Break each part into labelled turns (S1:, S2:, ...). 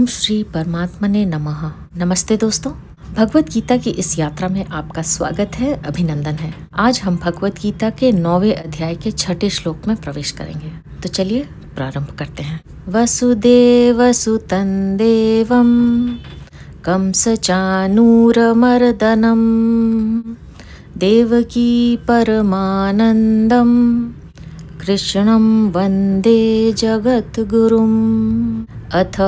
S1: ओम श्री परमात्मने नमः। नमस्ते दोस्तों, भगवत गीता की इस यात्रा में आपका स्वागत है, अभिनंदन है। आज हम भगवत गीता के 9वें अध्याय के 6ठे श्लोक में प्रवेश करेंगे। तो चलिए प्रारंभ करते हैं। वसुदेवसुतं देवं कंसचानूरमर्दनं देवकी परमानन्दं कृष्णं वन्दे जगद्गुरुम्। अथ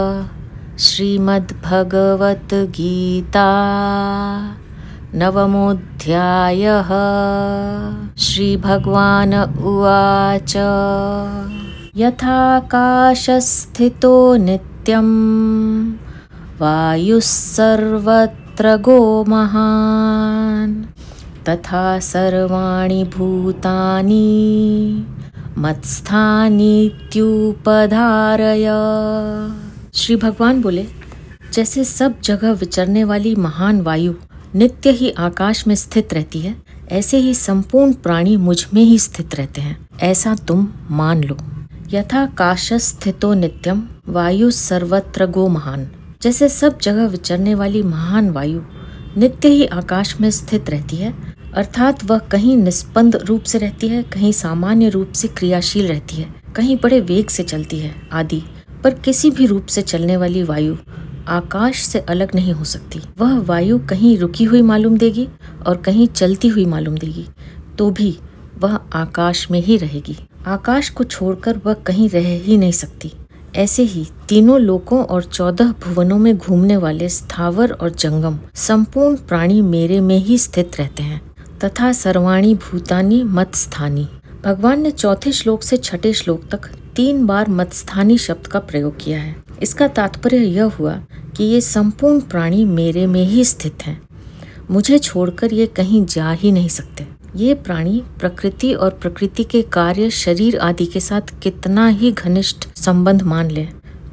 S1: श्रीमद्भगवद्गीता नवमोऽध्यायः। श्रीभगवान उवाच यथाकाशस्थितो नित्यं वायुः सर्वत्र गोमहान् तथा सर्वाणि भूतानि मत्स्थानीत्युपधारय। श्री भगवान बोले, जैसे सब जगह विचरने वाली महान वायु नित्य ही आकाश में स्थित रहती है, ऐसे ही संपूर्ण प्राणी मुझ में ही स्थित रहते हैं, ऐसा तुम मान लो। यथा काशस्थितो नित्यम वायु सर्वत्र गो महान। जैसे सब जगह विचरने वाली महान वायु नित्य ही आकाश में स्थित रहती है, अर्थात वह कहीं निस्पंद रूप से रहती है, कहीं सामान्य रूप से क्रियाशील रहती है, कहीं बड़े वेग से चलती है आदि। पर किसी भी रूप से चलने वाली वायु आकाश से अलग नहीं हो सकती। वह वायु कहीं रुकी हुई मालूम देगी और कहीं चलती हुई मालूम देगी, तो भी वह आकाश में ही रहेगी। आकाश को छोड़कर वह कहीं रह ही नहीं सकती। ऐसे ही तीनों लोकों और 14 भुवनों में घूमने वाले स्थावर और जंगम संपूर्ण प्राणी मेरे में ही स्थित रहते हैं। तथा सर्वाणि भूतानि मत्स्थानी। भगवान ने चौथे श्लोक से 6ठे श्लोक तक 3 बार मत्स्थानी शब्द का प्रयोग किया है। इसका तात्पर्य यह हुआ कि ये संपूर्ण प्राणी मेरे में ही स्थित हैं। मुझे छोड़कर ये कहीं जा ही नहीं सकते। ये प्राणी प्रकृति और प्रकृति के कार्य शरीर आदि के साथ कितना ही घनिष्ठ संबंध मान लें,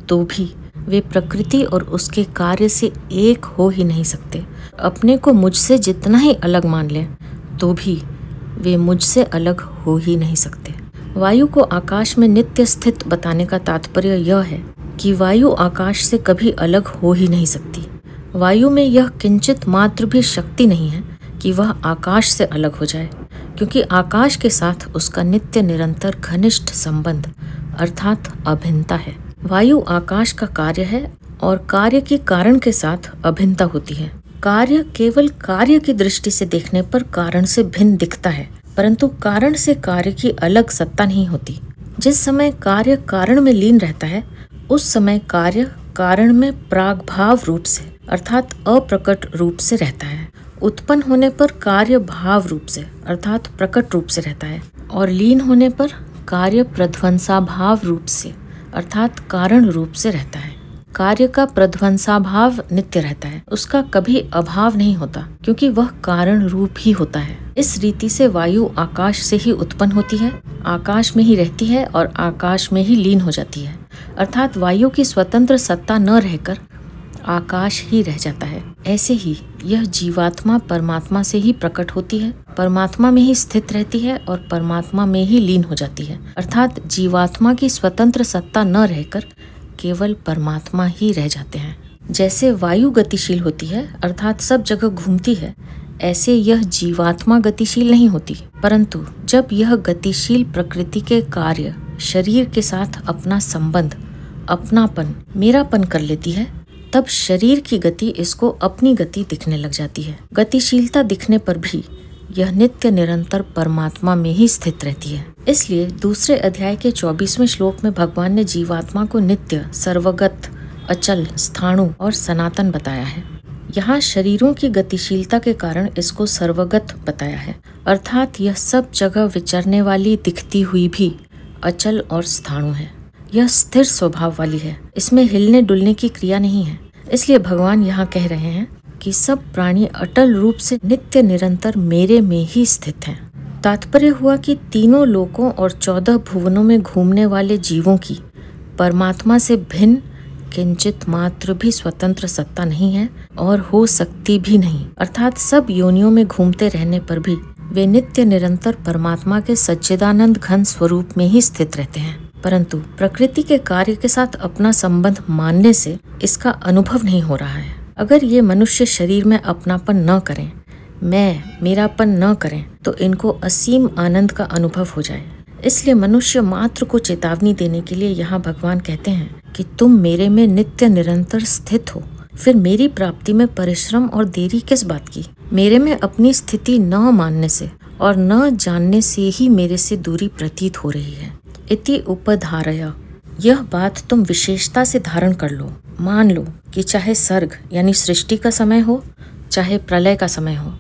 S1: तो भी वे प्रकृति और उसके कार्य से एक हो ही नहीं सकते। अपने को मुझसे जितना ही अलग मान लें, तो भी वे मुझसे अलग हो ही नहीं सकते। वायु को आकाश में नित्य स्थित बताने का तात्पर्य यह है कि वायु आकाश से कभी अलग हो ही नहीं सकती। वायु में यह किंचित मात्र भी शक्ति नहीं है कि वह आकाश से अलग हो जाए, क्योंकि आकाश के साथ उसका नित्य निरंतर घनिष्ठ संबंध अर्थात अभिन्नता है। वायु आकाश का कार्य है और कार्य के कारण के साथ अभिन्नता होती है। कार्य केवल कार्य की दृष्टि से देखने पर कारण से भिन्न दिखता है, परंतु कारण से कार्य की अलग सत्ता नहीं होती। जिस समय कार्य कारण में लीन रहता है, उस समय कार्य कारण में प्रागभाव रूप से अर्थात अप्रकट रूप से रहता है। उत्पन्न होने पर कार्य भाव रूप से अर्थात प्रकट रूप से रहता है, और लीन होने पर कार्य प्रध्वंसाभाव रूप से अर्थात कारण रूप से रहता है। कार्य का प्रध्वंसाभाव नित्य रहता है, उसका कभी अभाव नहीं होता, क्योंकि वह कारण रूप ही होता है। इस रीति से वायु आकाश से ही उत्पन्न होती है, आकाश में ही रहती है और आकाश में ही लीन हो जाती है। अर्थात वायु की स्वतंत्र सत्ता न रहकर आकाश ही रह जाता है। ऐसे ही यह जीवात्मा परमात्मा से ही प्रकट होती है, परमात्मा में ही स्थित रहती है और परमात्मा में ही लीन हो जाती है। अर्थात जीवात्मा की स्वतंत्र सत्ता न रहकर केवल परमात्मा ही रह जाते हैं। जैसे वायु गतिशील होती है अर्थात सब जगह घूमती है, ऐसे यह जीवात्मा गतिशील नहीं होती, परंतु जब यह गतिशील प्रकृति के कार्य शरीर के साथ अपना संबंध, अपनापन, मेरापन कर लेती है, तब शरीर की गति इसको अपनी गति दिखने लग जाती है। गतिशीलता दिखने पर भी यह नित्य निरंतर परमात्मा में ही स्थित रहती है। इसलिए दूसरे अध्याय के 24वें श्लोक में भगवान ने जीवात्मा को नित्य, सर्वगत, अचल, स्थाणु और सनातन बताया है। यहाँ शरीरों की गतिशीलता के कारण इसको सर्वगत बताया है, अर्थात यह सब जगह विचरने वाली दिखती हुई भी अचल और स्थाणु है। यह स्थिर स्वभाव वाली है, इसमें हिलने डुलने की क्रिया नहीं है। इसलिए भगवान यहाँ कह रहे हैं कि सब प्राणी अटल रूप से नित्य निरंतर मेरे में ही स्थित हैं। तात्पर्य हुआ कि तीनों लोकों और 14 भुवनों में घूमने वाले जीवों की परमात्मा से भिन्न किंचित मात्र भी स्वतंत्र सत्ता नहीं है और हो सकती भी नहीं। अर्थात सब योनियों में घूमते रहने पर भी वे नित्य निरंतर परमात्मा के सच्चिदानंद घन स्वरूप में ही स्थित रहते हैं। परंतु प्रकृति के कार्य के साथ अपना संबंध मानने से इसका अनुभव नहीं हो रहा है। अगर ये मनुष्य शरीर में अपनापन न करें, मेरापन न करें, तो इनको असीम आनंद का अनुभव हो जाए। इसलिए मनुष्य मात्र को चेतावनी देने के लिए यहाँ भगवान कहते हैं कि तुम मेरे में नित्य निरंतर स्थित हो, फिर मेरी प्राप्ति में परिश्रम और देरी किस बात की। मेरे में अपनी स्थिति न मानने से और न जानने से ही मेरे से दूरी प्रतीत हो रही है। इति उपधारय, यह बात तुम विशेषता से धारण कर लो, मान लो कि चाहे सर्ग यानी सृष्टि का समय हो, चाहे प्रलय का समय हो,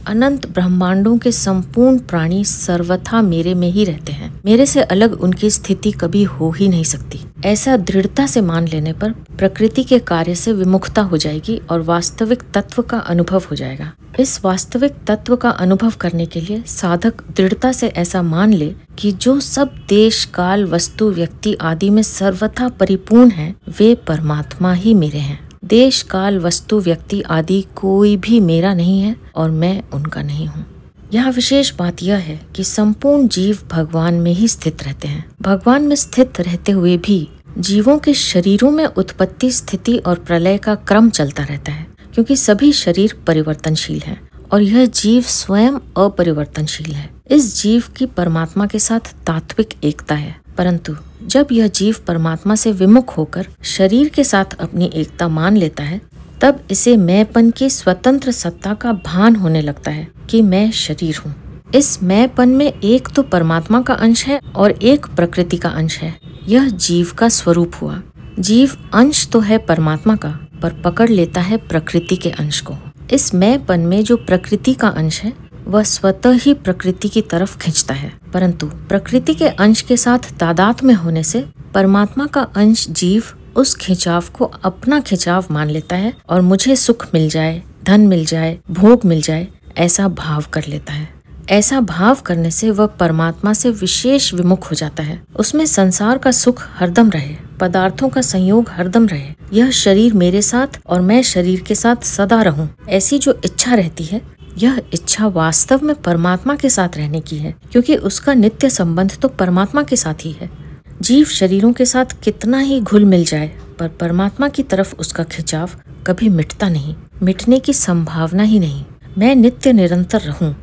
S1: अनंत ब्रह्मांडों के संपूर्ण प्राणी सर्वथा मेरे में ही रहते हैं। मेरे से अलग उनकी स्थिति कभी हो ही नहीं सकती। ऐसा दृढ़ता से मान लेने पर प्रकृति के कार्य से विमुखता हो जाएगी और वास्तविक तत्व का अनुभव हो जाएगा। इस वास्तविक तत्व का अनुभव करने के लिए साधक दृढ़ता से ऐसा मान ले कि जो सब देश, काल, वस्तु, व्यक्ति आदि में सर्वथा परिपूर्ण है, वे परमात्मा ही मेरे हैं। देश, काल, वस्तु, व्यक्ति आदि कोई भी मेरा नहीं है और मैं उनका नहीं हूँ। यहाँ विशेष बात यह है कि संपूर्ण जीव भगवान में ही स्थित रहते हैं। भगवान में स्थित रहते हुए भी जीवों के शरीरों में उत्पत्ति, स्थिति और प्रलय का क्रम चलता रहता है, क्योंकि सभी शरीर परिवर्तनशील हैं और यह जीव स्वयं अपरिवर्तनशील है। इस जीव की परमात्मा के साथ तात्विक एकता है, परंतु जब यह जीव परमात्मा से विमुख होकर शरीर के साथ अपनी एकता मान लेता है, तब इसे मैंपन की स्वतंत्र सत्ता का भान होने लगता है कि मैं शरीर हूँ। इस मैंपन में एक तो परमात्मा का अंश है और एक प्रकृति का अंश है। यह जीव का स्वरूप हुआ। जीव अंश तो है परमात्मा का, पर पकड़ लेता है प्रकृति के अंश को। इस मैंपन में जो प्रकृति का अंश है वह स्वतः ही प्रकृति की तरफ खींचता है, परंतु प्रकृति के अंश के साथ तादात्म्य में होने से परमात्मा का अंश जीव उस खिंचाव को अपना खिंचाव मान लेता है और मुझे सुख मिल जाए, धन मिल जाए, भोग मिल जाए, ऐसा भाव कर लेता है। ऐसा भाव करने से वह परमात्मा से विशेष विमुख हो जाता है। उसमें संसार का सुख हरदम रहे, पदार्थों का संयोग हरदम रहे, यह शरीर मेरे साथ और मैं शरीर के साथ सदा रहूं, ऐसी जो इच्छा रहती है, यह इच्छा वास्तव में परमात्मा के साथ रहने की है, क्योंकि उसका नित्य संबंध तो परमात्मा के साथ ही है। जीव शरीरों के साथ कितना ही घुल मिल जाए, पर परमात्मा की तरफ उसका खिंचाव कभी मिटता नहीं, मिटने की संभावना ही नहीं। मैं नित्य निरंतर रहूं,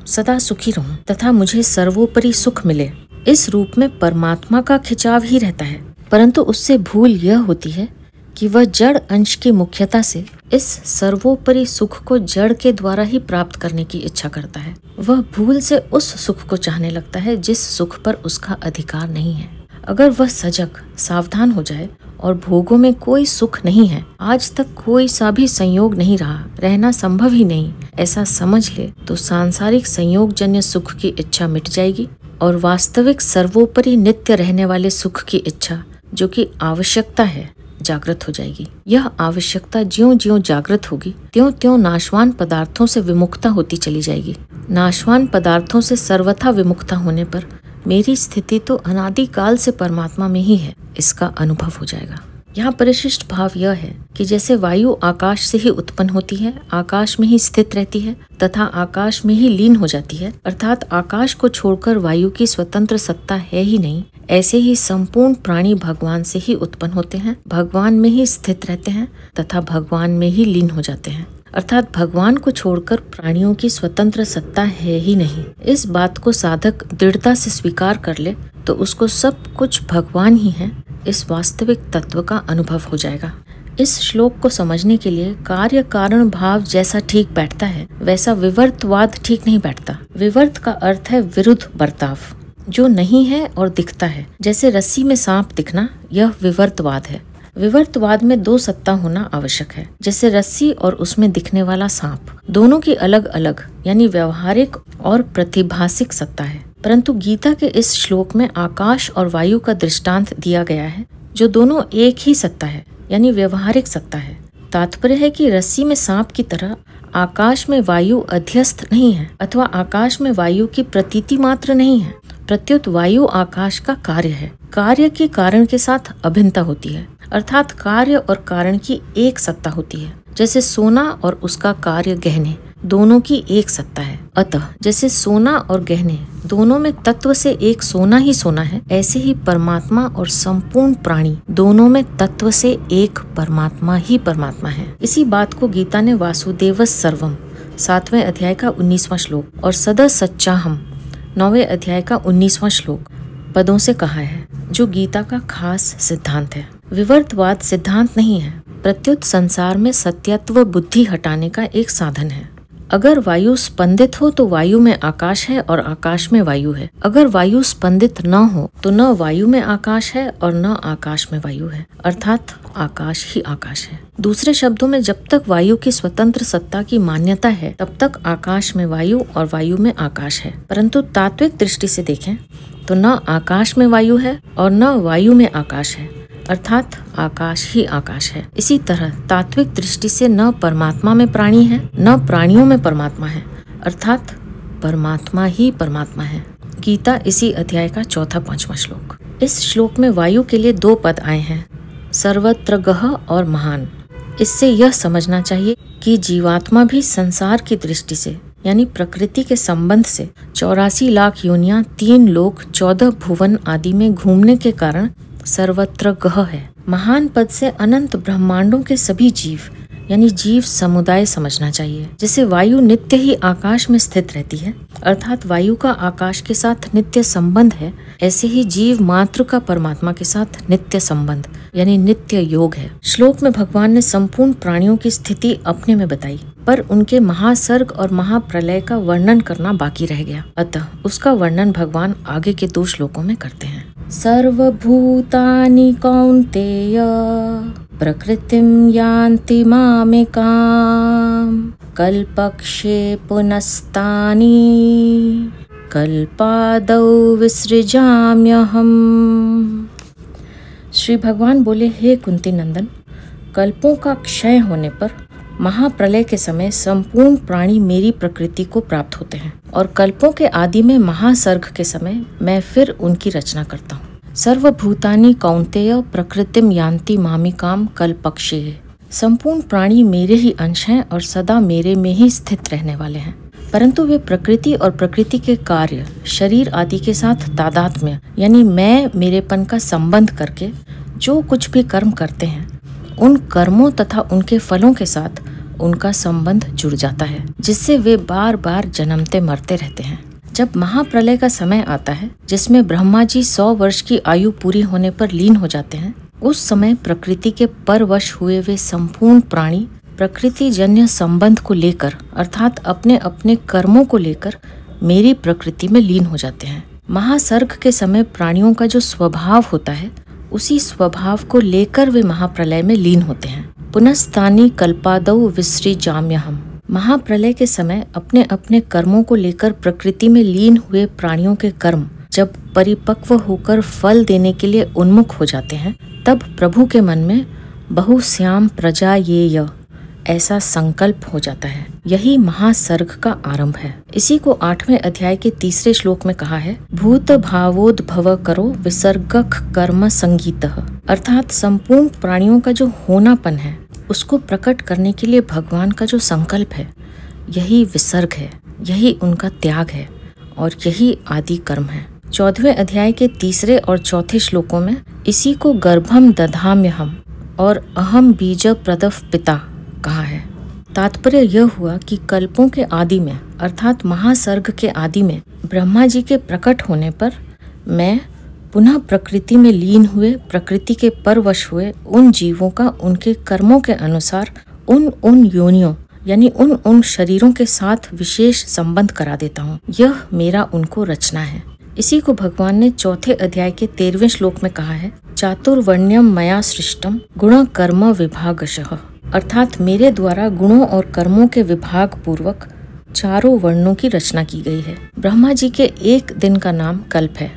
S1: सदा सुखी रहूं तथा मुझे सर्वोपरि सुख मिले, इस रूप में परमात्मा का खिंचाव ही रहता है। परंतु उससे भूल यह होती है कि वह जड़ अंश की मुख्यता से इस सर्वोपरि सुख को जड़ के द्वारा ही प्राप्त करने की इच्छा करता है। वह भूल से उस सुख को चाहने लगता है जिस सुख पर उसका अधिकार नहीं है। अगर वह सजग, सावधान हो जाए और भोगों में कोई सुख नहीं है, आज तक कोई सा भी संयोग नहीं रहा, रहना संभव ही नहीं, ऐसा समझ ले, तो सांसारिक संयोग जन्य सुख की इच्छा मिट जाएगी और वास्तविक सर्वोपरि नित्य रहने वाले सुख की इच्छा, जो कि आवश्यकता है, जागृत हो जाएगी। यह आवश्यकता ज्यों-ज्यों जागृत होगी, त्यों-त्यों नाशवान पदार्थों से विमुक्ता होती चली जाएगी। नाशवान पदार्थों से सर्वथा विमुक्ता होने पर मेरी स्थिति तो अनादि काल से परमात्मा में ही है, इसका अनुभव हो जाएगा। यहाँ परिशिष्ट भाव यह है कि जैसे वायु आकाश से ही उत्पन्न होती है, आकाश में ही स्थित रहती है तथा आकाश में ही लीन हो जाती है, अर्थात आकाश को छोड़कर वायु की स्वतंत्र सत्ता है ही नहीं, ऐसे ही संपूर्ण प्राणी भगवान से ही उत्पन्न होते हैं, भगवान में ही स्थित रहते हैं तथा भगवान में ही लीन हो जाते हैं। अर्थात भगवान को छोड़कर प्राणियों की स्वतंत्र सत्ता है ही नहीं। इस बात को साधक दृढ़ता से स्वीकार कर ले तो उसको सब कुछ भगवान ही है, इस वास्तविक तत्व का अनुभव हो जाएगा। इस श्लोक को समझने के लिए कार्य कारण भाव जैसा ठीक बैठता है, वैसा विवर्तवाद ठीक नहीं बैठता। विवर्त का अर्थ है विरुद्ध बर्ताव, जो नहीं है और दिखता है। जैसे रस्सी में सांप दिखना, यह विवर्तवाद है। विवर्तवाद में दो सत्ता होना आवश्यक है, जैसे रस्सी और उसमें दिखने वाला सांप, दोनों की अलग अलग यानी व्यवहारिक और प्रतिभासिक सत्ता है। परंतु गीता के इस श्लोक में आकाश और वायु का दृष्टांत दिया गया है, जो दोनों एक ही सत्ता है यानी व्यवहारिक सत्ता है। तात्पर्य है कि रस्सी में सांप की तरह आकाश में वायु अध्यस्त नहीं है, अथवा आकाश में वायु की प्रतीति मात्र नहीं है, प्रत्युत वायु आकाश का कार्य है। कार्य के कारण के साथ अभिन्नता होती है, अर्थात कार्य और कारण की एक सत्ता होती है। जैसे सोना और उसका कार्य गहने, दोनों की एक सत्ता है। अतः जैसे सोना और गहने दोनों में तत्व से एक सोना ही सोना है, ऐसे ही परमात्मा और संपूर्ण प्राणी दोनों में तत्व से एक परमात्मा ही परमात्मा है। इसी बात को गीता ने वासुदेवस सर्वम 7वें अध्याय का 19वां श्लोक और सदा सच्चाहम 9वें अध्याय का 19वां श्लोक पदों से कहा है, जो गीता का खास सिद्धांत है। विवर्तवाद सिद्धांत नहीं है, प्रत्युत संसार में सत्यत्व बुद्धि हटाने का एक साधन है। अगर वायु स्पंदित हो तो वायु में आकाश है और आकाश में वायु है। अगर वायु स्पंदित न हो तो न वायु में आकाश है और न आकाश में वायु है, अर्थात आकाश ही आकाश है। दूसरे शब्दों में, जब तक वायु की स्वतंत्र सत्ता की मान्यता है तब तक आकाश में वायु और वायु में आकाश है। परंतु तात्विक दृष्टि से देखें तो न आकाश में वायु है और न वायु में आकाश है, अर्थात आकाश ही आकाश है। इसी तरह तात्विक दृष्टि से न परमात्मा में प्राणी है न प्राणियों में परमात्मा है, अर्थात परमात्मा ही परमात्मा है। गीता इसी अध्याय का 4-5वां श्लोक। इस श्लोक में वायु के लिए 2 पद आए हैं, सर्वत्र गह और महान। इससे यह समझना चाहिए कि जीवात्मा भी संसार की दृष्टि से यानी प्रकृति के संबंध से 84 लाख योनियां, 3 लोक, 14 भुवन आदि में घूमने के कारण सर्वत्र गह है। महान पद से अनंत ब्रह्मांडों के सभी जीव यानी जीव समुदाय समझना चाहिए। जैसे वायु नित्य ही आकाश में स्थित रहती है, अर्थात वायु का आकाश के साथ नित्य संबंध है, ऐसे ही जीव मात्र का परमात्मा के साथ नित्य संबंध यानी नित्य योग है। श्लोक में भगवान ने संपूर्ण प्राणियों की स्थिति अपने में बताई, पर उनके महासर्ग और महाप्रलय का वर्णन करना बाकी रह गया। अतः उसका वर्णन भगवान आगे के 2 श्लोकों में करते हैं। सर्वभूतानि कौन्तेय प्रकृतिं यान्ति मामेकां कल्पक्षये पुनस्तानि कल्पादौ विसृजाम्यहम्। श्री भगवान बोले, हे कुंती नंदन, कल्पों का क्षय होने पर महाप्रलय के समय संपूर्ण प्राणी मेरी प्रकृति को प्राप्त होते हैं और कल्पों के आदि में महासर्ग के समय मैं फिर उनकी रचना करता हूँ। सर्वभूतानि कौन्तेय प्रकृतिम यान्ति मामिकाम कल्पक्षये। संपूर्ण प्राणी मेरे ही अंश हैं और सदा मेरे में ही स्थित रहने वाले हैं, परंतु वे प्रकृति और प्रकृति के कार्य, शरीर आदि के साथ तादात्म्य यानी मैं मेरेपन का संबंध करके जो कुछ भी कर्म करते हैं, उन कर्मों तथा उनके फलों के साथ उनका संबंध जुड़ जाता है, जिससे वे बार बार जन्मते मरते रहते हैं। जब महाप्रलय का समय आता है, जिसमें ब्रह्मा जी 100 वर्ष की आयु पूरी होने पर लीन हो जाते हैं, उस समय प्रकृति के परवश हुए वे संपूर्ण प्राणी प्रकृति जन्य संबंध को लेकर अर्थात अपने अपने कर्मों को लेकर मेरी प्रकृति में लीन हो जाते हैं। महासर्ग के समय प्राणियों का जो स्वभाव होता है, उसी स्वभाव को लेकर वे महाप्रलय में लीन होते हैं। पुनस्तानि कल्पादौ विसृजाम्यहम्। महाप्रलय के समय अपने अपने कर्मों को लेकर प्रकृति में लीन हुए प्राणियों के कर्म जब परिपक्व होकर फल देने के लिए उन्मुख हो जाते हैं, तब प्रभु के मन में बहुश्याम प्रजा येय ऐसा संकल्प हो जाता है। यही महासर्ग का आरंभ है। इसी को 8वें अध्याय के 3 श्लोक में कहा है, भूत भावोद्भव करो विसर्गक कर्म संगीतः, अर्थात संपूर्ण प्राणियों का जो होनापन है उसको प्रकट करने के लिए भगवान का जो संकल्प है, यही विसर्ग है, यही उनका त्याग है और यही आदि कर्म है। 14वें अध्याय के 3 और 4 श्लोकों में इसी को गर्भम दधाम्यहम् और अहम बीज प्रदफ पिता कहा है। तात्पर्य यह हुआ कि कल्पों के आदि में अर्थात महासर्ग के आदि में ब्रह्मा जी के प्रकट होने पर मैं पुनः प्रकृति में लीन हुए, प्रकृति के परवश हुए उन जीवों का उनके कर्मों के अनुसार उन योनियों यानी उन शरीरों के साथ विशेष संबंध करा देता हूँ। यह मेरा उनको रचना है। इसी को भगवान ने 4 अध्याय के 13वें श्लोक में कहा है, चातुर्वर्ण्यम मया सृष्टम गुण कर्म विभागशः, अर्थात मेरे द्वारा गुणों और कर्मों के विभाग पूर्वक 4 वर्णों की रचना की गई है। ब्रह्मा जी के एक दिन का नाम कल्प है,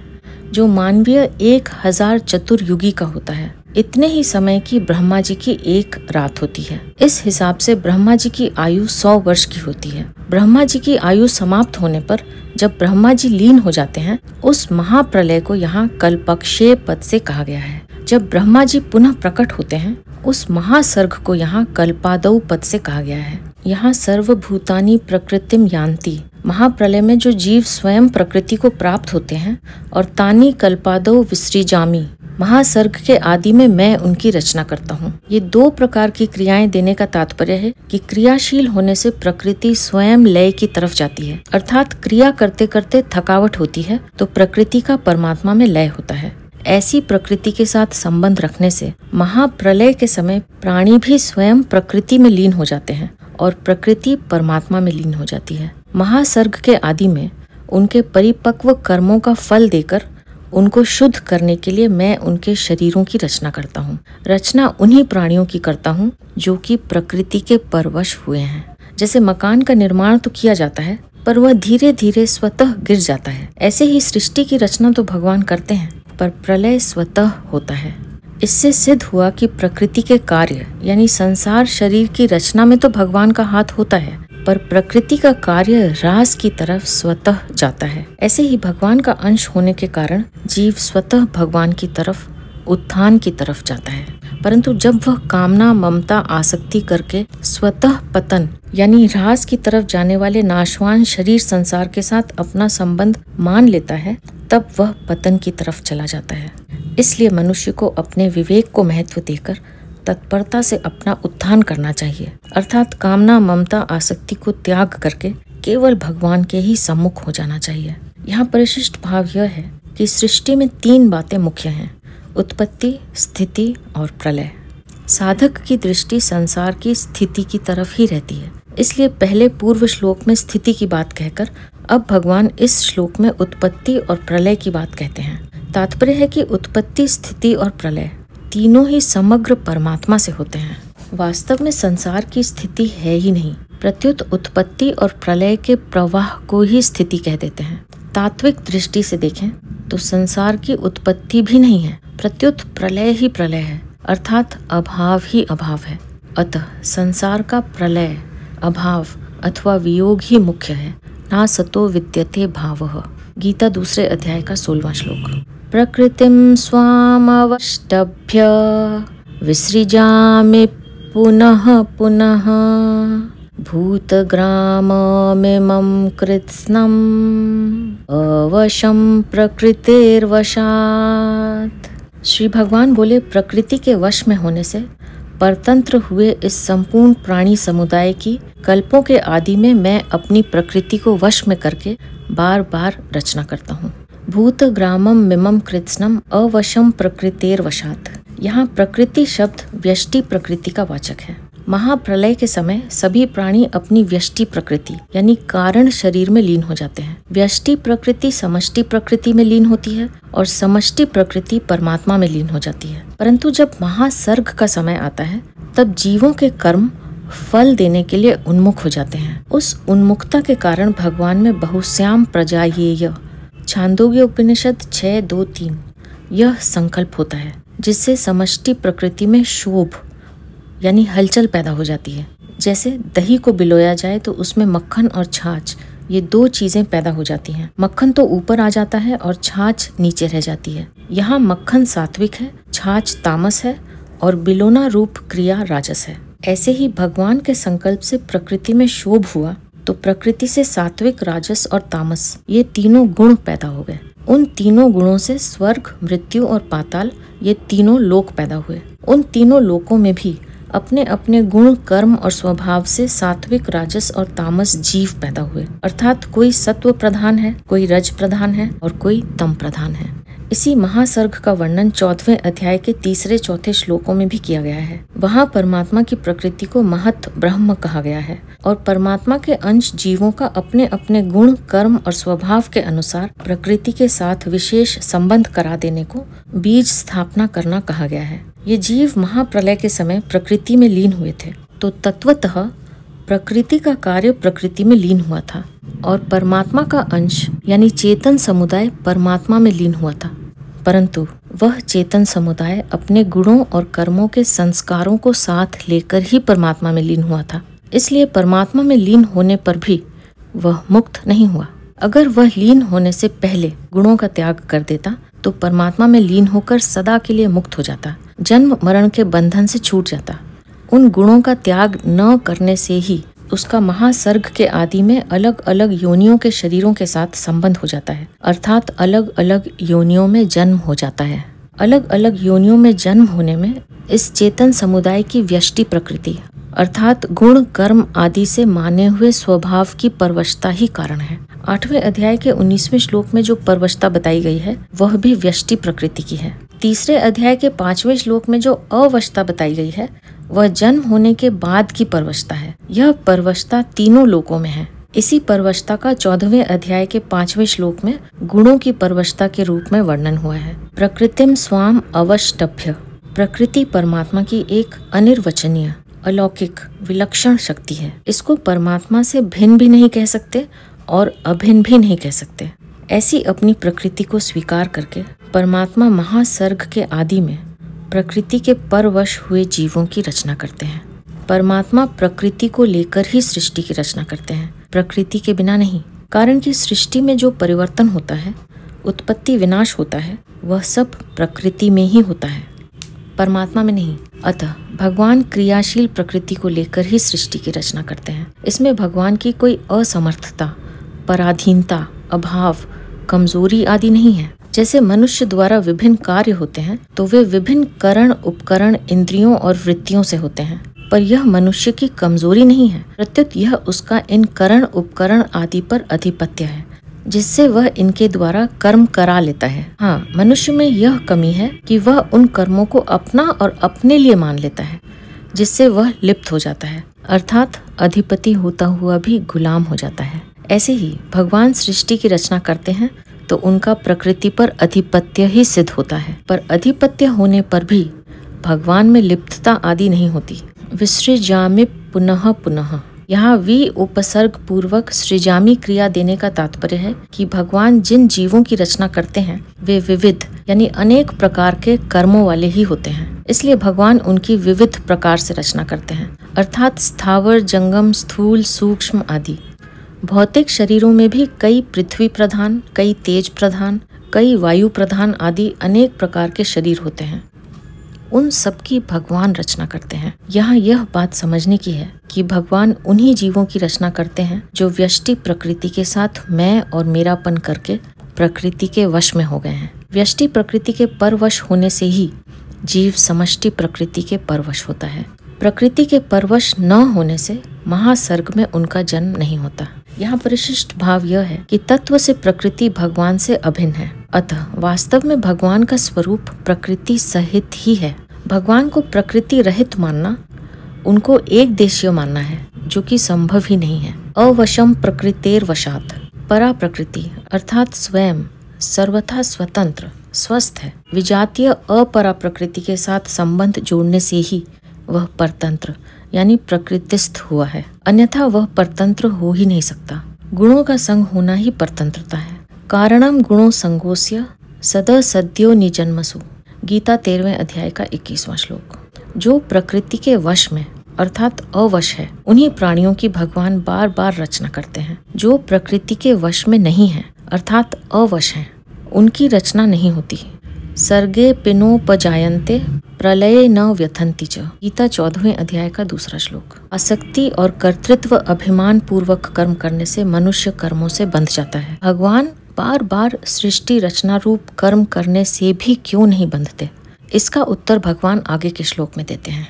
S1: जो मानवीय 1000 चतुर्युगी का होता है। इतने ही समय की ब्रह्मा जी की एक रात होती है। इस हिसाब से ब्रह्मा जी की आयु 100 वर्ष की होती है। ब्रह्मा जी की आयु समाप्त होने पर जब ब्रह्मा जी लीन हो जाते हैं, उस महाप्रलय को यहाँ कल्पक्षय पद से कहा गया है। जब ब्रह्मा जी पुनः प्रकट होते हैं, उस महासर्ग को यहाँ कल्पादौ पद से कहा गया है। यहाँ सर्वभूतानि प्रकृतिम यान्ति, महाप्रलय में जो जीव स्वयं प्रकृति को प्राप्त होते हैं, और तानि कल्पादो विसृजामि, महासर्ग के आदि में मैं उनकी रचना करता हूँ। ये दो प्रकार की क्रियाएं देने का तात्पर्य है कि क्रियाशील होने से प्रकृति स्वयं लय की तरफ जाती है, अर्थात क्रिया करते करते थकावट होती है तो प्रकृति का परमात्मा में लय होता है। ऐसी प्रकृति के साथ संबंध रखने से महाप्रलय के समय प्राणी भी स्वयं प्रकृति में लीन हो जाते हैं और प्रकृति परमात्मा में लीन हो जाती है। महासर्ग के आदि में उनके परिपक्व कर्मों का फल देकर उनको शुद्ध करने के लिए मैं उनके शरीरों की रचना करता हूँ। रचना उन्हीं प्राणियों की करता हूँ जो कि प्रकृति के परवश हुए हैं। जैसे मकान का निर्माण तो किया जाता है पर वह धीरे धीरे स्वतः गिर जाता है, ऐसे ही सृष्टि की रचना तो भगवान करते हैं पर प्रलय स्वतः होता है। इससे सिद्ध हुआ कि प्रकृति के कार्य यानी संसार शरीर की रचना में तो भगवान का हाथ होता है पर प्रकृति का कार्य रास की तरफ स्वतः जाता है। ऐसे ही भगवान का अंश होने के कारण जीव स्वतः भगवान की तरफ, उत्थान की तरफ जाता है। परंतु जब वह कामना, ममता, आसक्ति करके स्वतः पतन यानी ह्रास की तरफ जाने वाले नाशवान शरीर संसार के साथ अपना संबंध मान लेता है, तब वह पतन की तरफ चला जाता है। इसलिए मनुष्य को अपने विवेक को महत्व देकर तत्परता से अपना उत्थान करना चाहिए, अर्थात कामना, ममता, आसक्ति को त्याग करके केवल भगवान के ही सम्मुख हो जाना चाहिए। यहाँ परिशिष्ट भाव यह है कि सृष्टि में तीन बातें मुख्य हैं: उत्पत्ति, स्थिति और प्रलय। साधक की दृष्टि संसार की स्थिति की तरफ ही रहती है, इसलिए पहले पूर्व श्लोक में स्थिति की बात कहकर अब भगवान इस श्लोक में उत्पत्ति और प्रलय की बात कहते हैं। तात्पर्य है कि उत्पत्ति, स्थिति और प्रलय तीनों ही समग्र परमात्मा से होते हैं। वास्तव में संसार की स्थिति है ही नहीं, प्रत्युत उत्पत्ति और प्रलय के प्रवाह को ही स्थिति कह देते हैं। तात्विक दृष्टि से देखें तो संसार की उत्पत्ति भी नहीं है, प्रत्युत प्रलय ही प्रलय है, अर्थात अभाव ही अभाव है। अतः संसार का प्रलय, अभाव अथवा वियोग ही मुख्य है। ना सतो विद्यते भावः। गीता 2 अध्याय का 16वां श्लोक। प्रकृतिं स्वामवष्टभ्य विसृजामि पुनः पुनः भूतग्राममिमं कृत्स्नम् अवशं प्रकृतेर्वशात्। श्री भगवान बोले, प्रकृति के वश में होने से परतंत्र हुए इस संपूर्ण प्राणी समुदाय की कल्पों के आदि में मैं अपनी प्रकृति को वश में करके बार बार रचना करता हूँ। भूत ग्रामम मिमम कृत्स्नम अवशम प्रकृतेर्वशात्। यहाँ प्रकृति शब्द व्यष्टि प्रकृति का वाचक है। महाप्रलय के समय सभी प्राणी अपनी व्यष्टि प्रकृति यानी कारण शरीर में लीन हो जाते हैं। व्यष्टि प्रकृति समष्टि प्रकृति में लीन होती है और समष्टि प्रकृति परमात्मा में लीन हो जाती है। परंतु जब महासर्ग का समय आता है तब जीवों के कर्म फल देने के लिए उन्मुख हो जाते हैं। उस उन्मुखता के कारण भगवान में बहुश्याम प्रजायेय छांदोग्य उपनिषद 6:2-3 यह संकल्प होता है, जिससे समष्टि प्रकृति में शोभ यानी हलचल पैदा हो जाती है। जैसे दही को बिलोया जाए तो उसमें मक्खन और छाछ ये दो चीजें पैदा हो जाती हैं। मक्खन तो ऊपर आ जाता है और छाछ नीचे रह जाती है। यहाँ मक्खन सात्विक है, छाछ तामस है और बिलोना रूप क्रिया राजस है। ऐसे ही भगवान के संकल्प से प्रकृति में शोभ हुआ तो प्रकृति से सात्विक, राजस और तामस ये तीनों गुण पैदा हो गए। उन तीनों गुणों से स्वर्ग, मृत्यु और पाताल ये तीनों लोक पैदा हुए। उन तीनों लोकों में भी अपने अपने गुण, कर्म और स्वभाव से सात्विक, राजस और तामस जीव पैदा हुए, अर्थात कोई सत्व प्रधान है, कोई रज प्रधान है और कोई तम प्रधान है। इसी महासर्ग का वर्णन 4वें अध्याय के 3-4 श्लोकों में भी किया गया है। वहाँ परमात्मा की प्रकृति को महत ब्रह्म कहा गया है और परमात्मा के अंश जीवों का अपने अपने गुण, कर्म और स्वभाव के अनुसार प्रकृति के साथ विशेष संबंध करा देने को बीज स्थापना करना कहा गया है। ये जीव महाप्रलय के समय प्रकृति में लीन हुए थे, तो तत्वतः प्रकृति का कार्य प्रकृति में लीन हुआ था और परमात्मा का अंश यानी चेतन समुदाय परमात्मा में लीन हुआ था। परंतु वह चेतन समुदाय अपने गुणों और कर्मों के संस्कारों को साथ लेकर ही परमात्मा में लीन हुआ था। इसलिए परमात्मा में लीन होने पर भी वह मुक्त नहीं हुआ। अगर वह लीन होने से पहले गुणों का त्याग कर देता तो परमात्मा में लीन होकर सदा के लिए मुक्त हो जाता, जन्म मरण के बंधन से छूट जाता। उन गुणों का त्याग न करने से ही उसका महासर्ग के आदि में अलग अलग योनियों के शरीरों के साथ संबंध हो जाता है, अर्थात अलग अलग योनियों में जन्म हो जाता है। अलग अलग योनियों में जन्म होने में इस चेतन समुदाय की व्यष्टि प्रकृति अर्थात गुण कर्म आदि से माने हुए स्वभाव की परवशता ही कारण है। 8वें अध्याय के 19वें श्लोक में जो परवशता बताई गई है वह भी व्यष्टि प्रकृति की है। 3रे अध्याय के 5वें श्लोक में जो अवशता बताई गई है वह जन्म होने के बाद की परवशता है। यह परवशता तीनों लोकों में है। इसी परवशता का 14वें अध्याय के 5वें श्लोक में गुणों की परवशता के रूप में वर्णन हुआ है। प्रकृतिम स्वाम अवष्टभ्य। प्रकृति परमात्मा की एक अनिर्वचनीय अलौकिक विलक्षण शक्ति है। इसको परमात्मा से भिन्न भी नहीं कह सकते और अभिन्न भी नहीं कह सकते। ऐसी अपनी प्रकृति को स्वीकार करके परमात्मा महासर्ग के आदि में प्रकृति के परवश हुए जीवों की रचना करते हैं। परमात्मा प्रकृति को लेकर ही सृष्टि की रचना करते हैं, प्रकृति के बिना नहीं। कारण कि सृष्टि में जो परिवर्तन होता है, उत्पत्ति विनाश होता है, वह सब प्रकृति में ही होता है, परमात्मा में नहीं। अतः भगवान क्रियाशील प्रकृति को लेकर ही सृष्टि की रचना करते हैं। इसमें भगवान की कोई असमर्थता, पराधीनता, अभाव, कमजोरी आदि नहीं है। जैसे मनुष्य द्वारा विभिन्न कार्य होते हैं तो वे विभिन्न करण उपकरण इंद्रियों और वृत्तियों से होते हैं, पर यह मनुष्य की कमजोरी नहीं है, प्रत्युत यह उसका इन करण उपकरण आदि पर अधिपत्य है, जिससे वह इनके द्वारा कर्म करा लेता है। हाँ, मनुष्य में यह कमी है कि वह उन कर्मों को अपना और अपने लिए मान लेता है, जिससे वह लिप्त हो जाता है, अर्थात अधिपति होता हुआ भी गुलाम हो जाता है। ऐसे ही भगवान सृष्टि की रचना करते हैं तो उनका प्रकृति पर अधिपत्य ही सिद्ध होता है, पर अधिपत्य होने पर भी भगवान में लिप्तता आदि नहीं होती। विसृजामि पुनः पुनः, यहाँ वी उपसर्ग पूर्वक सृजामी क्रिया देने का तात्पर्य है कि भगवान जिन जीवों की रचना करते हैं वे विविध यानी अनेक प्रकार के कर्मों वाले ही होते हैं, इसलिए भगवान उनकी विविध प्रकार से रचना करते हैं, अर्थात स्थावर, जंगम, स्थूल, सूक्ष्म आदि। भौतिक शरीरों में भी कई पृथ्वी प्रधान, कई तेज प्रधान, कई वायु प्रधान आदि अनेक प्रकार के शरीर होते हैं। उन सब की भगवान रचना करते हैं। यहाँ यह बात समझने की है कि भगवान उन्हीं जीवों की रचना करते हैं जो व्यष्टि प्रकृति के साथ मैं और मेरापन करके प्रकृति के वश में हो गए हैं। व्यष्टि प्रकृति के परवश होने से ही जीव समष्टि प्रकृति के परवश होता है। प्रकृति के परवश न होने से महासर्ग में उनका जन्म नहीं होता। यहाँ परिशिष्ट भाव यह है कि तत्व से प्रकृति भगवान से अभिन्न है, अतः वास्तव में भगवान का स्वरूप प्रकृति सहित ही है। भगवान को प्रकृति रहित मानना उनको एक देशीय मानना है, जो कि संभव ही नहीं है। अवशम प्रकृतेर वशात, परा प्रकृति अर्थात स्वयं सर्वथा स्वतंत्र स्वस्थ है। विजातीय अपरा प्रकृति के साथ संबंध जोड़ने से ही वह परतंत्र यानी प्रकृतिस्थ हुआ है, अन्यथा वह परतंत्र हो ही नहीं सकता। गुणों का संग होना ही परतंत्रता है। कारणम गुणों संगोस्य सदा सद्यो निजन्मसु, गीता 13वें अध्याय का 21वां श्लोक। जो प्रकृति के वश में अर्थात अवश है, उन्हीं प्राणियों की भगवान बार बार रचना करते हैं। जो प्रकृति के वश में नहीं है अर्थात अवश है, उनकी रचना नहीं होती। सर्गे पिनोपजायन्ते प्रलये न व्यथन्ति च, गीता 14वें अध्याय का 2रा श्लोक। आसक्ति और कर्तृत्व अभिमान पूर्वक कर्म करने से मनुष्य कर्मों से बंध जाता है। भगवान बार बार सृष्टि रचना रूप कर्म करने से भी क्यों नहीं बंधते, इसका उत्तर भगवान आगे के श्लोक में देते हैं।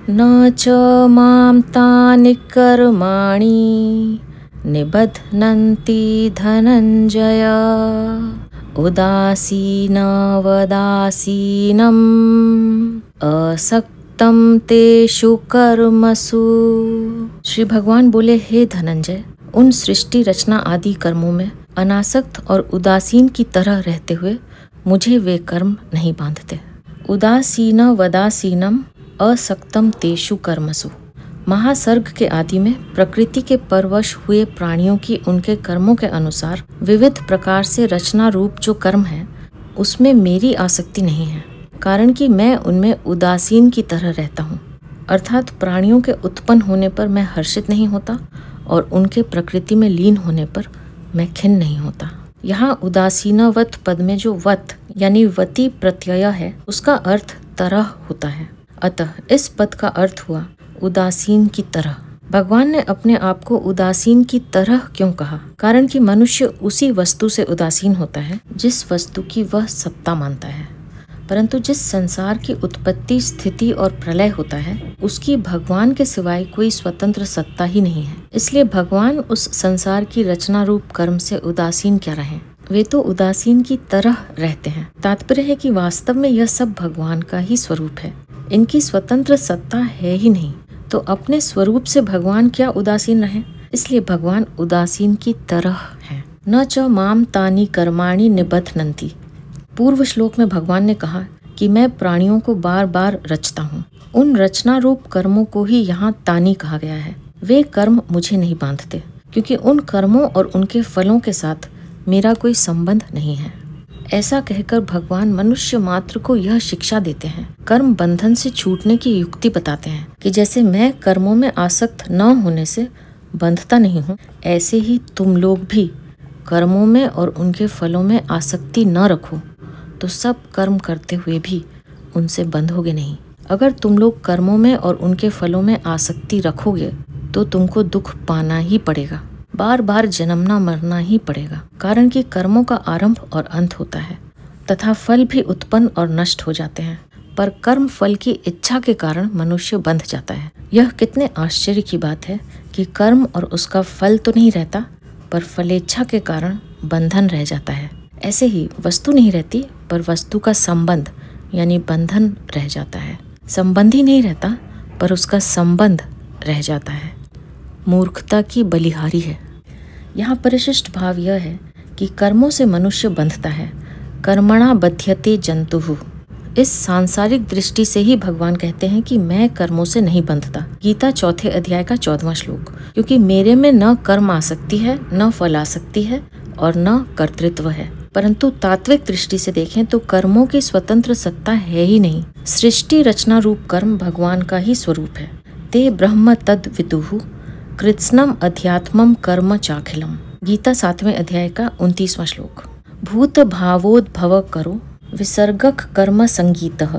S1: न च मां तानि कर्माणि निबध्नन्ति धनंजय उदासीन वदासीनम असक्तम तेषु कर्मसु। श्री भगवान बोले, हे धनंजय, उन सृष्टि रचना आदि कर्मों में अनासक्त और उदासीन की तरह रहते हुए मुझे वे कर्म नहीं बांधते। उदासीन वदासीनम असक्तम तेषु कर्मसु। महासर्ग के आदि में प्रकृति के परवश हुए प्राणियों की उनके कर्मों के अनुसार विविध प्रकार से रचना रूप जो कर्म है उसमें मेरी आसक्ति नहीं है, कारण कि मैं उनमें उदासीन की तरह रहता हूँ, अर्थात प्राणियों के उत्पन्न होने पर मैं हर्षित नहीं होता और उनके प्रकृति में लीन होने पर मैं खिन्न नहीं होता। यहाँ उदासीनवत पद में जो वत यानी वती प्रत्यय है उसका अर्थ तरह होता है, अतः इस पद का अर्थ हुआ उदासीन की तरह। भगवान ने अपने आप को उदासीन की तरह क्यों कहा? कारण कि मनुष्य उसी वस्तु से उदासीन होता है जिस वस्तु की वह सत्ता मानता है, परंतु जिस संसार की उत्पत्ति, स्थिति और प्रलय होता है उसकी भगवान के सिवाय कोई स्वतंत्र सत्ता ही नहीं है। इसलिए भगवान उस संसार की रचना रूप कर्म से उदासीन क्या रहे? वे तो उदासीन की तरह रहते हैं। तात्पर्य है कि वास्तव में यह सब भगवान का ही स्वरूप है, इनकी स्वतंत्र सत्ता है ही नहीं। तो अपने स्वरूप से भगवान क्या उदासीन रहे? इसलिए भगवान उदासीन की तरह हैं। न च माम तानी कर्माणि निबध्नन्ति। पूर्व श्लोक में भगवान ने कहा कि मैं प्राणियों को बार बार रचता हूँ। उन रचना रूप कर्मों को ही यहाँ तानी कहा गया है। वे कर्म मुझे नहीं बांधते, क्योंकि उन कर्मों और उनके फलों के साथ मेरा कोई संबंध नहीं है। ऐसा कहकर भगवान मनुष्य मात्र को यह शिक्षा देते हैं, कर्म बंधन से छूटने की युक्ति बताते हैं कि जैसे मैं कर्मों में आसक्त न होने से बंधता नहीं हूँ, ऐसे ही तुम लोग भी कर्मों में और उनके फलों में आसक्ति न रखो, तो सब कर्म करते हुए भी उनसे बंधोगे नहीं। अगर तुम लोग कर्मों में और उनके फलों में आसक्ति रखोगे तो तुमको दुख पाना ही पड़ेगा, बार बार जन्मना मरना ही पड़ेगा। कारण कि कर्मों का आरंभ और अंत होता है तथा फल भी उत्पन्न और नष्ट हो जाते हैं, पर कर्म फल की इच्छा के कारण मनुष्य बंध जाता है। यह कितने आश्चर्य की बात है कि कर्म और उसका फल तो नहीं रहता, पर फलेच्छा के कारण बंधन रह जाता है। ऐसे ही वस्तु नहीं रहती, पर वस्तु का संबंध यानी बंधन रह जाता है। संबंधी नहीं रहता, पर उसका संबंध रह जाता है। मूर्खता की बलिहारी है। यहाँ परिशिष्ट भाव यह है कि कर्मों से मनुष्य बंधता है। कर्मणा बध्यते जंतुः। इस सांसारिक दृष्टि से ही भगवान कहते हैं कि मैं कर्मों से नहीं बंधता। गीता 4 अध्याय का 14वां श्लोक। क्योंकि मेरे में न कर्म आसक्ति है, न फल आसक्ति है और न कर्तृत्व है। परंतु तात्विक दृष्टि से देखें तो कर्मों की स्वतंत्र सत्ता है ही नहीं। सृष्टि रचना रूप कर्म भगवान का ही स्वरूप है। ते ब्रह्म तद विदुः कृत्स्नम अध्यात्मम कर्म चाखिलम। गीता 7वें अध्याय का 29वां श्लोक। भूत भावोद्भव करो विसर्गक कर्म संगीतः।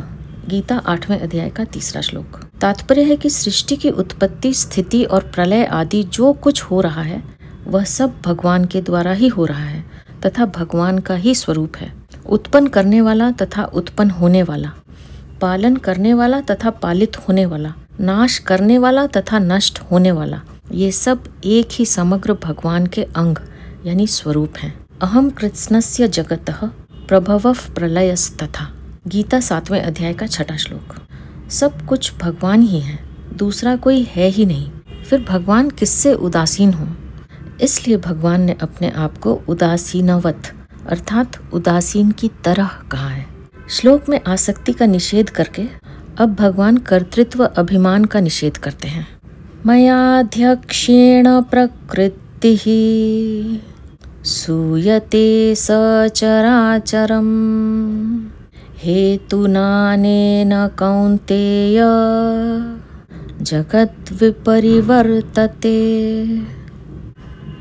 S1: गीता 8वें अध्याय का 3रा श्लोक। तात्पर्य है कि सृष्टि की उत्पत्ति, स्थिति और प्रलय आदि जो कुछ हो रहा है वह सब भगवान के द्वारा ही हो रहा है तथा भगवान का ही स्वरूप है। उत्पन्न करने वाला तथा उत्पन्न होने वाला, पालन करने वाला तथा पालित होने वाला, नाश करने वाला तथा नष्ट होने वाला, ये सब एक ही समग्र भगवान के अंग यानी स्वरूप हैं। अहम कृत्स्नस्य जगतः प्रभवः प्रलयस्तथा। गीता 7वें अध्याय का 6वां श्लोक। सब कुछ भगवान ही है, दूसरा कोई है ही नहीं। फिर भगवान किससे उदासीन हो? इसलिए भगवान ने अपने आप को उदासीनवत अर्थात उदासीन की तरह कहा है। श्लोक में आसक्ति का निषेध करके अब भगवान कर्तृत्व अभिमान का निषेध करते हैं। मयाध्यक्षेण प्रकृतिः सूयते सचराचरम् हेतुनानेन कौन्तेय जगत् विपरिवर्तते।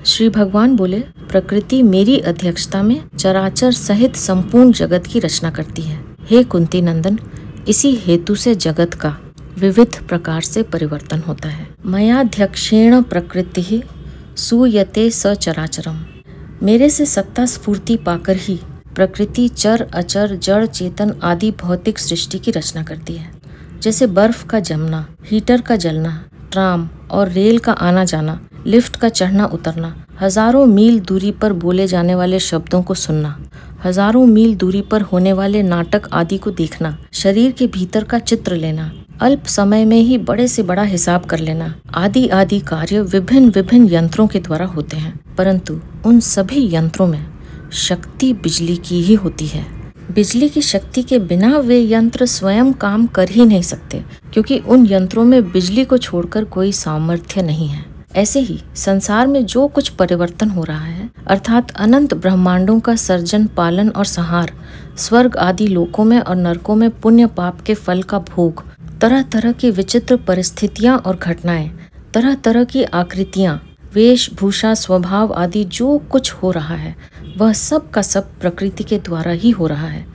S1: श्री भगवान बोले, प्रकृति मेरी अध्यक्षता में चराचर सहित संपूर्ण जगत की रचना करती है। हे कुंती नंदन, इसी हेतु से जगत का विविध प्रकार से परिवर्तन होता है। मयाध्यक्षेण प्रकृति सूयते सचराचरम। मेरे से सत्ता स्फूर्ति पाकर ही प्रकृति चर अचर जड़ चेतन आदि भौतिक सृष्टि की रचना करती है। जैसे बर्फ का जमना, हीटर का जलना, ट्राम और रेल का आना जाना, लिफ्ट का चढ़ना उतरना, हजारों मील दूरी पर बोले जाने वाले शब्दों को सुनना, हजारों मील दूरी पर होने वाले नाटक आदि को देखना, शरीर के भीतर का चित्र लेना, अल्प समय में ही बड़े से बड़ा हिसाब कर लेना, आदि आदि कार्य विभिन्न विभिन्न यंत्रों के द्वारा होते हैं। परंतु उन सभी यंत्रों में शक्ति बिजली की ही होती है। बिजली की शक्ति के बिना वे यंत्र स्वयं काम कर ही नहीं सकते, क्योंकि उन यंत्रों में बिजली को छोड़कर कोई सामर्थ्य नहीं है। ऐसे ही संसार में जो कुछ परिवर्तन हो रहा है, अर्थात अनंत ब्रह्मांडों का सर्जन, पालन और संहार, स्वर्ग आदि लोकों में और नरकों में पुण्य पाप के फल का भोग, तरह तरह की विचित्र परिस्थितियां और घटनाएं, तरह तरह की आकृतियां, वेशभूषा, स्वभाव आदि जो कुछ हो रहा है वह सब का सब प्रकृति के द्वारा ही हो रहा है,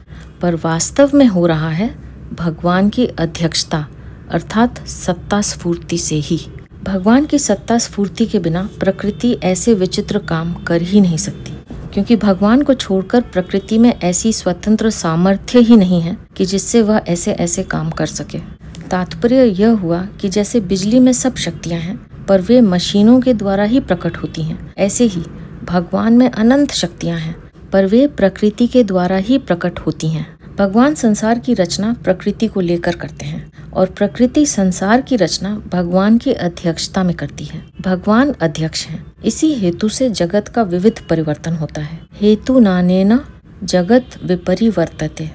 S1: पर वास्तव में हो रहा है भगवान की अध्यक्षता अर्थात सत्ता स्फूर्ति से ही। भगवान की सत्ता स्फूर्ति के बिना प्रकृति ऐसे विचित्र काम कर ही नहीं सकती, क्योंकि भगवान को छोड़कर प्रकृति में ऐसी स्वतंत्र सामर्थ्य ही नहीं है कि जिससे वह ऐसे ऐसे काम कर सके। तात्पर्य यह हुआ कि जैसे बिजली में सब शक्तियां हैं पर वे मशीनों के द्वारा ही प्रकट होती हैं, ऐसे ही भगवान में अनंत शक्तियां हैं पर वे प्रकृति के द्वारा ही प्रकट होती हैं। भगवान संसार की रचना प्रकृति को लेकर करते हैं और प्रकृति संसार की रचना भगवान की अध्यक्षता में करती है। भगवान अध्यक्ष हैं, इसी हेतु से जगत का विविध परिवर्तन होता है। हेतु नानेन जगत विपरिवर्तते।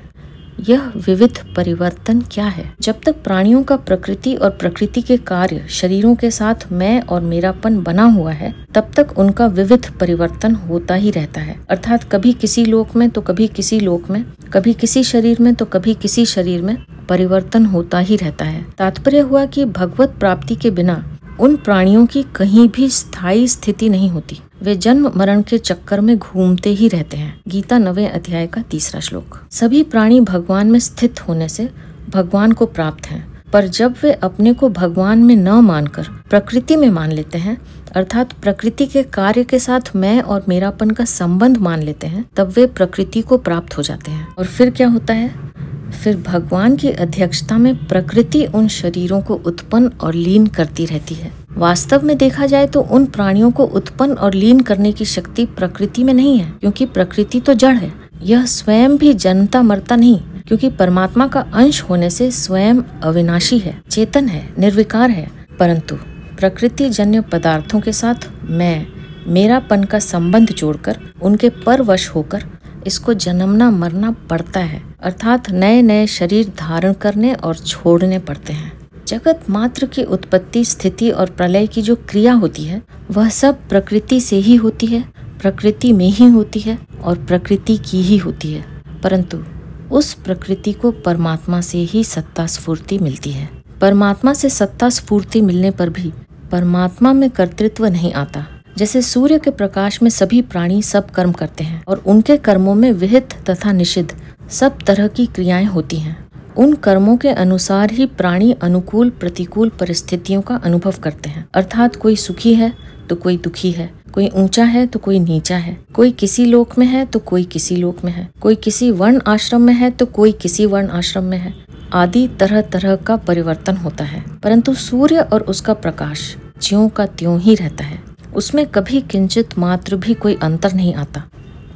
S1: यह विविध परिवर्तन क्या है? जब तक प्राणियों का प्रकृति और प्रकृति के कार्य शरीरों के साथ मैं और मेरापन बना हुआ है, तब तक उनका विविध परिवर्तन होता ही रहता है। अर्थात कभी किसी लोक में तो कभी किसी लोक में, कभी किसी शरीर में तो कभी किसी शरीर में परिवर्तन होता ही रहता है। तात्पर्य हुआ कि भगवत प्राप्ति के बिना उन प्राणियों की कहीं भी स्थायी स्थिति नहीं होती। वे जन्म मरण के चक्कर में घूमते ही रहते हैं। गीता 9वें अध्याय का 3रा श्लोक। सभी प्राणी भगवान में स्थित होने से भगवान को प्राप्त हैं, पर जब वे अपने को भगवान में न मानकर प्रकृति में मान लेते हैं, अर्थात प्रकृति के कार्य के साथ मैं और मेरापन का संबंध मान लेते हैं, तब वे प्रकृति को प्राप्त हो जाते हैं। और फिर क्या होता है? फिर भगवान की अध्यक्षता में प्रकृति उन शरीरों को उत्पन्न और लीन करती रहती है। वास्तव में देखा जाए तो उन प्राणियों को उत्पन्न और लीन करने की शक्ति प्रकृति में नहीं है, क्योंकि प्रकृति तो जड़ है। यह स्वयं भी जन्मता मरता नहीं, क्योंकि परमात्मा का अंश होने से स्वयं अविनाशी है, चेतन है, निर्विकार है। परंतु प्रकृति जन्य पदार्थों के साथ मैं मेरापन का संबंध जोड़कर उनके परवश होकर इसको जन्मना मरना पड़ता है, अर्थात नए नए शरीर धारण करने और छोड़ने पड़ते हैं। जगत मात्र की उत्पत्ति, स्थिति और प्रलय की जो क्रिया होती है वह सब प्रकृति से ही होती है, प्रकृति में ही होती है और प्रकृति की ही होती है। परंतु उस प्रकृति को परमात्मा से ही सत्ता स्फूर्ति मिलती है। परमात्मा से सत्ता स्फूर्ति मिलने पर भी परमात्मा में कर्तृत्व नहीं आता। जैसे सूर्य के प्रकाश में सभी प्राणी सब कर्म करते हैं और उनके कर्मों में विहित तथा निषिद्ध सब तरह की क्रियाएं होती हैं। उन कर्मों के अनुसार ही प्राणी अनुकूल प्रतिकूल परिस्थितियों का अनुभव करते हैं। अर्थात कोई सुखी है तो कोई दुखी है, कोई ऊंचा है तो कोई नीचा है, कोई किसी लोक में है तो कोई किसी लोक में है, कोई किसी वर्ण आश्रम में है तो कोई किसी वर्ण आश्रम में है, आदि तरह तरह का परिवर्तन होता है। परंतु सूर्य और उसका प्रकाश ज्यों का त्यों ही रहता है, उसमें कभी किंचित मात्र भी कोई अंतर नहीं आता।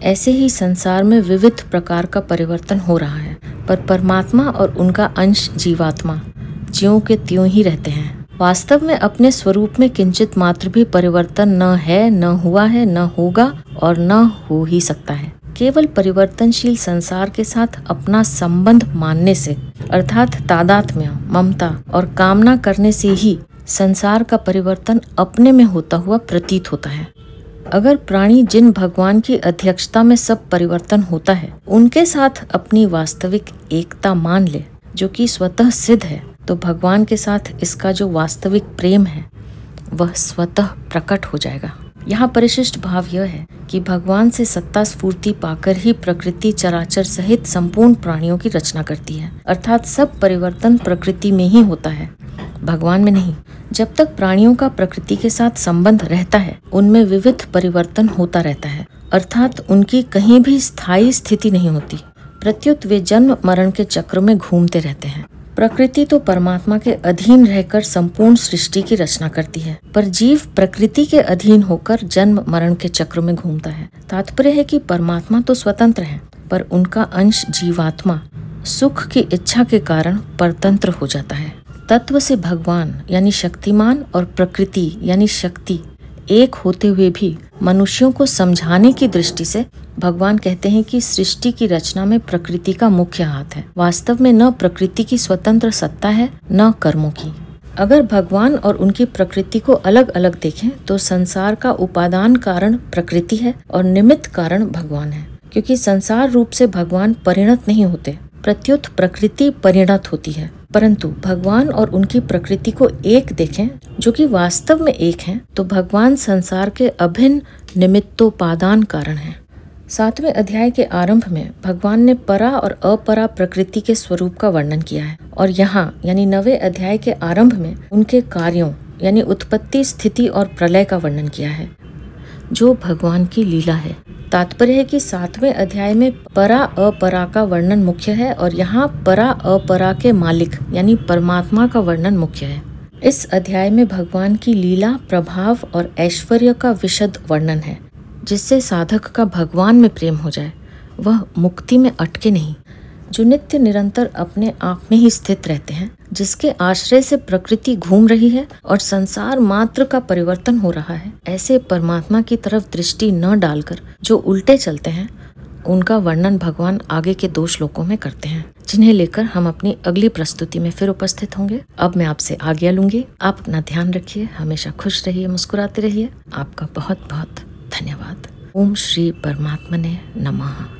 S1: ऐसे ही संसार में विविध प्रकार का परिवर्तन हो रहा है, पर परमात्मा और उनका अंश जीवात्मा ज्यों के त्यों ही रहते हैं। वास्तव में अपने स्वरूप में किंचित मात्र भी परिवर्तन न है, न हुआ है, न होगा और न हो ही सकता है। केवल परिवर्तनशील संसार के साथ अपना संबंध मानने से, अर्थात तादात्म्य, ममता और कामना करने से ही संसार का परिवर्तन अपने में होता हुआ प्रतीत होता है। अगर प्राणी जिन भगवान की अध्यक्षता में सब परिवर्तन होता है उनके साथ अपनी वास्तविक एकता मान ले, जो कि स्वतः सिद्ध है, तो भगवान के साथ इसका जो वास्तविक प्रेम है वह स्वतः प्रकट हो जाएगा। यहाँ परिशिष्ट भाव यह है कि भगवान से सत्ता स्फूर्ति पाकर ही प्रकृति चराचर सहित संपूर्ण प्राणियों की रचना करती है। अर्थात सब परिवर्तन प्रकृति में ही होता है, भगवान में नहीं। जब तक प्राणियों का प्रकृति के साथ संबंध रहता है उनमें विविध परिवर्तन होता रहता है, अर्थात उनकी कहीं भी स्थायी स्थिति नहीं होती। प्रत्युत वे जन्म मरण के चक्र में घूमते रहते हैं। प्रकृति तो परमात्मा के अधीन रहकर संपूर्ण सृष्टि की रचना करती है, पर जीव प्रकृति के अधीन होकर जन्म मरण के चक्र में घूमता है। तात्पर्य है कि परमात्मा तो स्वतंत्र है, पर उनका अंश जीवात्मा सुख की इच्छा के कारण परतंत्र हो जाता है। तत्व से भगवान यानी शक्तिमान और प्रकृति यानी शक्ति एक होते हुए भी मनुष्यों को समझाने की दृष्टि से भगवान कहते हैं कि सृष्टि की रचना में प्रकृति का मुख्य हाथ है। वास्तव में न प्रकृति की स्वतंत्र सत्ता है, न कर्मों की। अगर भगवान और उनकी प्रकृति को अलग अलग देखें तो संसार का उपादान कारण प्रकृति है और निमित्त कारण भगवान है, क्योंकि संसार रूप से भगवान परिणत नहीं होते, प्रत्युत प्रकृति परिणत होती है। परंतु भगवान और उनकी प्रकृति को एक देखें, जो कि वास्तव में एक हैं, तो भगवान संसार के अभिन्न निमित्तोपादान कारण हैं। 7वें अध्याय के आरंभ में भगवान ने परा और अपरा प्रकृति के स्वरूप का वर्णन किया है और यहाँ यानी 9वें अध्याय के आरंभ में उनके कार्यों यानी उत्पत्ति, स्थिति और प्रलय का वर्णन किया है, जो भगवान की लीला है। तात्पर्य है कि 7वें अध्याय में परा अपरा का वर्णन मुख्य है और यहाँ परा अपरा के मालिक यानी परमात्मा का वर्णन मुख्य है। इस अध्याय में भगवान की लीला, प्रभाव और ऐश्वर्य का विशद वर्णन है, जिससे साधक का भगवान में प्रेम हो जाए, वह मुक्ति में अटके नहीं। जो नित्य निरंतर अपने आप में ही स्थित रहते हैं, जिसके आश्रय से प्रकृति घूम रही है और संसार मात्र का परिवर्तन हो रहा है, ऐसे परमात्मा की तरफ दृष्टि न डालकर जो उल्टे चलते हैं, उनका वर्णन भगवान आगे के 2 श्लोकों में करते हैं, जिन्हें लेकर हम अपनी अगली प्रस्तुति में फिर उपस्थित होंगे। अब मैं आपसे आज्ञा लूंगी। आप अपना ध्यान रखिए, हमेशा खुश रहिए, मुस्कुराते रहिए। आपका बहुत बहुत धन्यवाद। ओम श्री परमात्मने नमः।